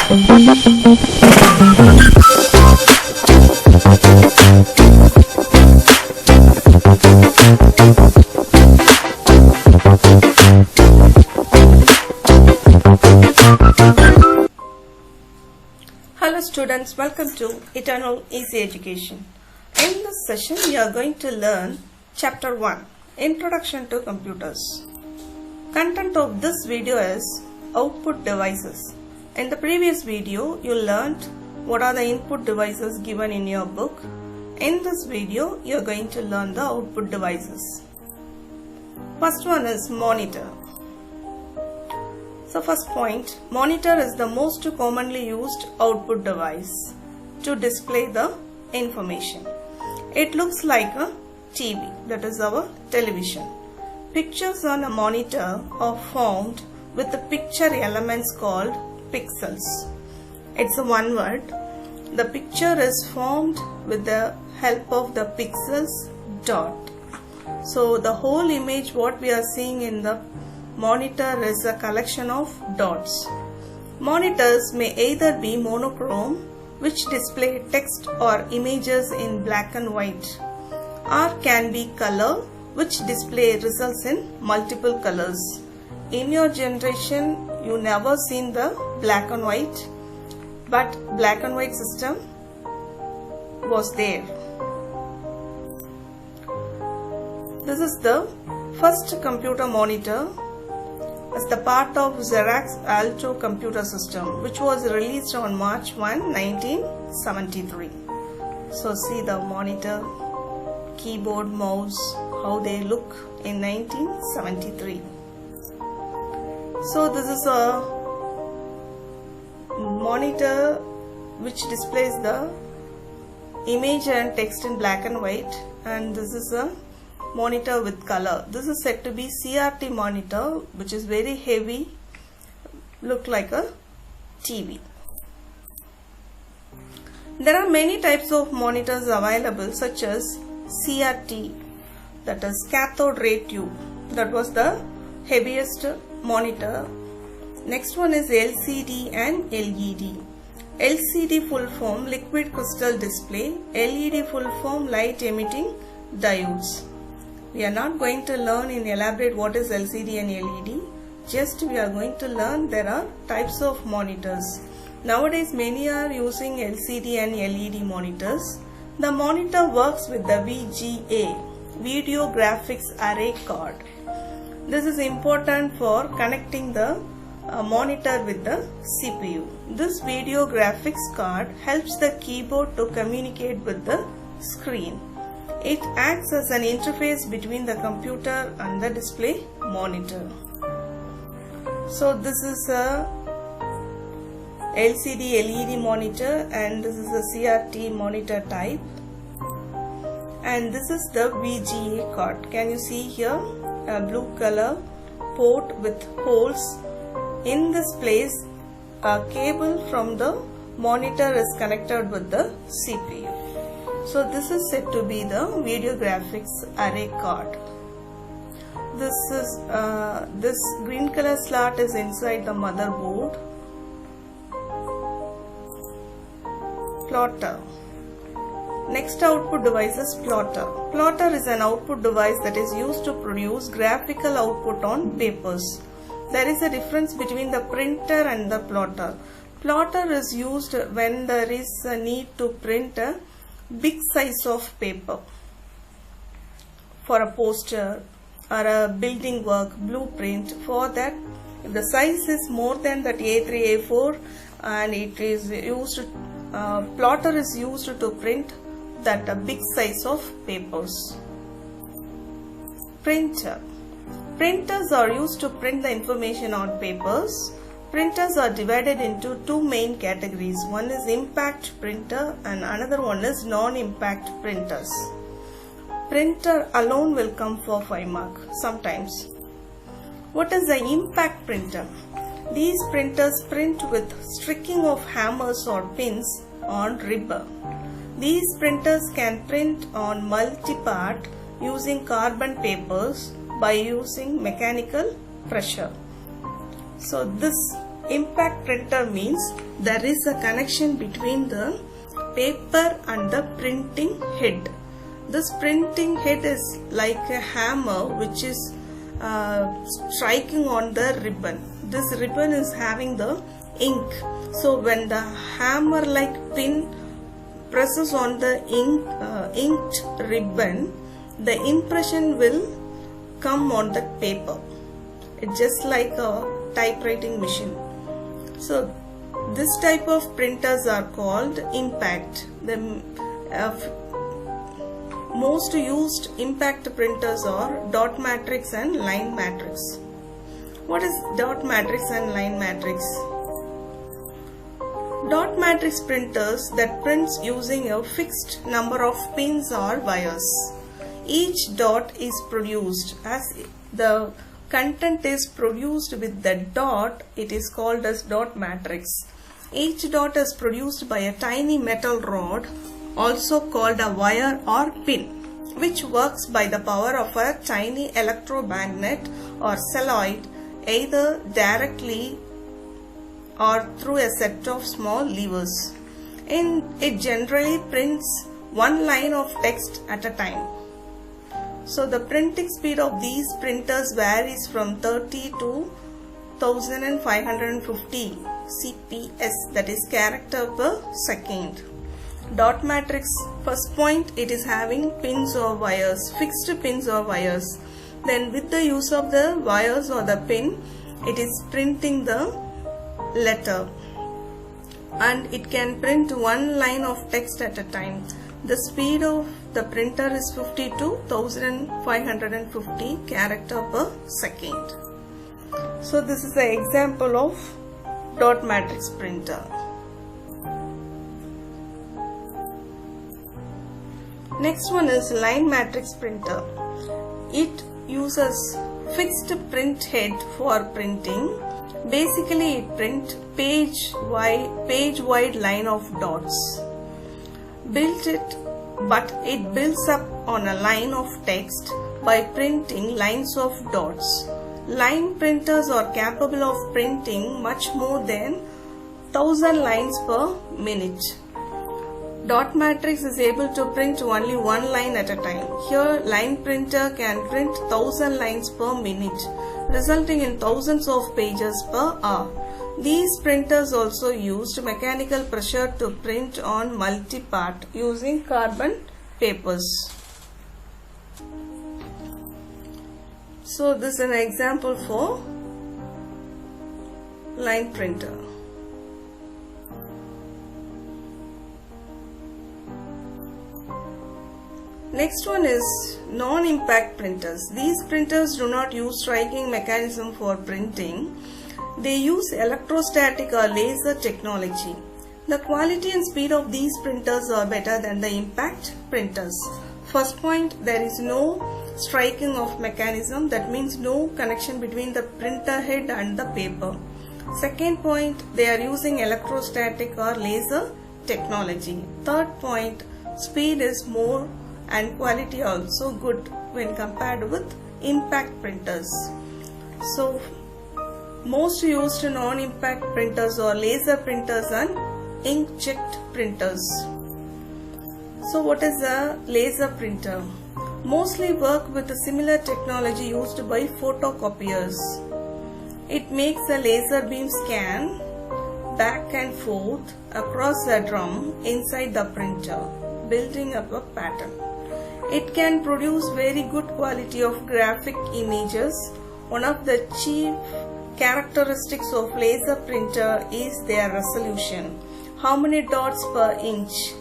Hello students, welcome to Eternal Easy Education. In this session, we are going to learn Chapter 1, Introduction to Computers. Content of this video is Output Devices. In the previous video, you learned what are the input devices given in your book. In this video, you are going to learn the output devices. First one is monitor. So first point, monitor is the most commonly used output device to display the information. It looks like a TV, that is our television. Pictures on a monitor are formed with the picture elements called pixels. It's a one word. The picture is formed with the help of the pixels dot. So the whole image what we are seeing in the monitor is a collection of dots. Monitors may either be monochrome, which display text or images in black and white, or can be color, which display results in multiple colors. In your generation, you never seen the black and white, but black and white system was there. This is the first computer monitor as the part of Xerox Alto computer system, which was released on March 1, 1973. So see the monitor, keyboard, mouse, how they look in 1973. So this is a monitor which displays the image and text in black and white, and this is a monitor with color. This is said to be CRT monitor, which is very heavy, look like a TV. There are many types of monitors available, such as CRT, that is cathode ray tube, that was the heaviest monitor. Next one is LCD and LED. LCD full form liquid crystal display, LED full form light emitting diodes. We are not going to learn in elaborate what is LCD and LED, just we are going to learn there are types of monitors. Nowadays many are using LCD and LED monitors. The monitor works with the VGA, Video Graphics Array card. This is important for connecting the monitor with the CPU. This video graphics card helps the keyboard to communicate with the screen. It acts as an interface between the computer and the display monitor. So this is a LCD LED monitor, and this is a CRT monitor type, and this is the VGA card. Can you see here a blue color port with holes? In this place, a cable from the monitor is connected with the CPU. So this is said to be the video graphics array card. This green color slot is inside the motherboard. Plotter. Next output device is plotter. Plotter is an output device that is used to produce graphical output on papers. There is a difference between the printer and the plotter. Plotter is used when there is a need to print a big size of paper for a poster or a building work blueprint. For that, if the size is more than that A3, A4, and it is used, plotter is used to print that a big size of papers. Printer. Printers are used to print the information on papers. Printers are divided into two main categories. One is impact printer and another one is non-impact printers. Printer alone will come for 5 marks sometimes. What is the impact printer? These printers print with striking of hammers or pins on rubber. These printers can print on multi-part using carbon papers by using mechanical pressure. So this Impact printer means there is a connection between the paper and the printing head. This printing head is like a hammer which is striking on the ribbon. This ribbon is having the ink. So when the hammer like pin presses on the inked ribbon, the impression will come on the paper. It's just like a typewriting machine. So this type of printers are called impact. The most used impact printers are dot matrix and line matrix. What is dot matrix and line matrix? Dot matrix printers that prints using a fixed number of pins or wires. Each dot is produced as the content is produced with the dot. It is called as dot matrix. Each dot is produced by a tiny metal rod, also called a wire or pin, which works by the power of a tiny electromagnet or solenoid, either directly or through a set of small levers. And it generally prints one line of text at a time. So the printing speed of these printers varies from 30 to 1550 CPS, that is character per second. Dot matrix, first point, it is having pins or wires, fixed pins or wires. Then with the use of the wires or the pin, it is printing the letter, and it can print one line of text at a time. The speed of the printer is 50 to 1550 character per second. So this is an example of dot matrix printer. Next one is line matrix printer. It uses fixed print head for printing. Basically it prints page wide line of dots. But it builds up on a line of text by printing lines of dots. Line printers are capable of printing much more than 1000 lines per minute. Dot matrix is able to print only one line at a time. Here line printer can print 1000 lines per minute, resulting in thousands of pages per hour. These printers also used mechanical pressure to print on multi-part using carbon papers. So this is an example for line printer. Next one is non-impact printers. These printers do not use striking mechanism for printing. They use electrostatic or laser technology. The quality and speed of these printers are better than the impact printers. First point, there is no striking of mechanism, that means no connection between the printer head and the paper. Second point, they are using electrostatic or laser technology. Third point, speed is more and quality also good when compared with impact printers. So most used non-impact printers are laser printers and inkjet printers. So what is a laser printer? Mostly work with a similar technology used by photocopiers. It makes a laser beam scan back and forth across a drum inside the printer, building up a pattern. It can produce very good quality of graphic images. One of the chief characteristics of laser printer is their resolution. How many dots per inch?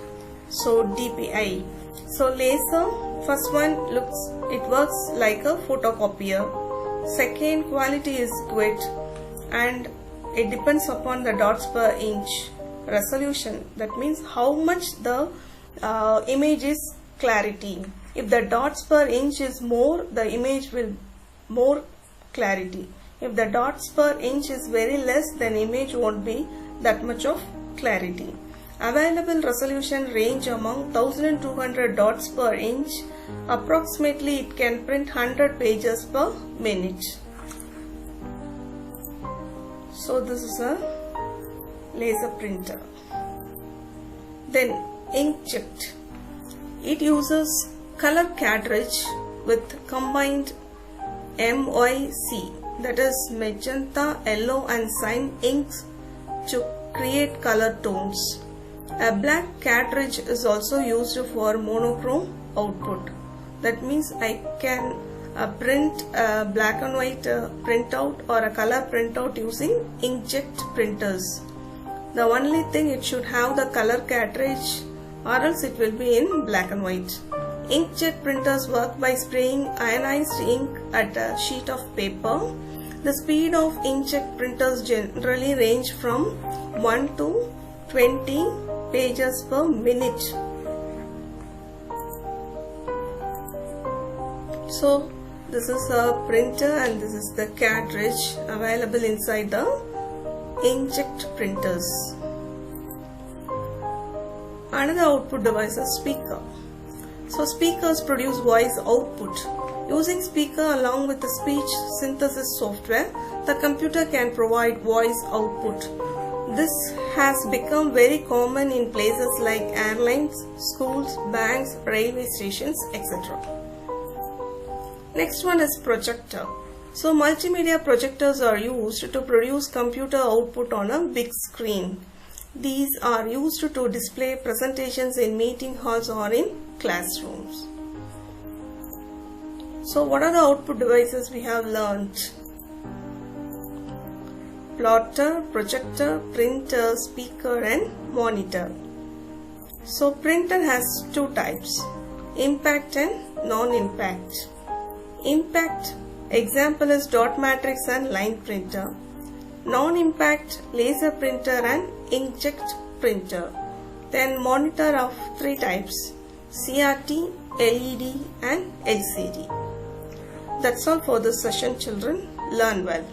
So DPI. So laser, first one it works like a photocopier. Second, quality is good and it depends upon the dots per inch. Resolution, that means how much the image is clarity. If the dots per inch is more, the image will more clarity. If the dots per inch is very less, then image won't be that much of clarity. Available resolution range among 1200 dots per inch. Approximately it can print 100 pages per minute. So this is a laser printer. Then inkjet. It uses color cartridge with combined MYC, that is magenta, yellow and cyan inks to create color tones. A black cartridge is also used for monochrome output. That means I can print a black and white printout or a color printout using inkjet printers. The only thing, it should have the color cartridge or else it will be in black and white. Inkjet printers work by spraying ionized ink at a sheet of paper. The speed of inkjet printers generally range from 1 to 20 pages per minute. So this is a printer and this is the cartridge available inside the inkjet printers. Another output device is speaker. So speakers produce voice output. Using speaker along with the speech synthesis software, the computer can provide voice output. This has become very common in places like airlines, schools, banks, railway stations, etc. Next one is projector. So multimedia projectors are used to produce computer output on a big screen. These are used to display presentations in meeting halls or in classrooms. So what are the output devices we have learnt? Plotter, projector, printer, speaker and monitor. So printer has two types, impact and non-impact. Impact example is dot matrix and line printer. Non-impact laser printer and inkjet printer. Then monitor of three types, CRT, LED and LCD. That's all for this session, children. Learn well.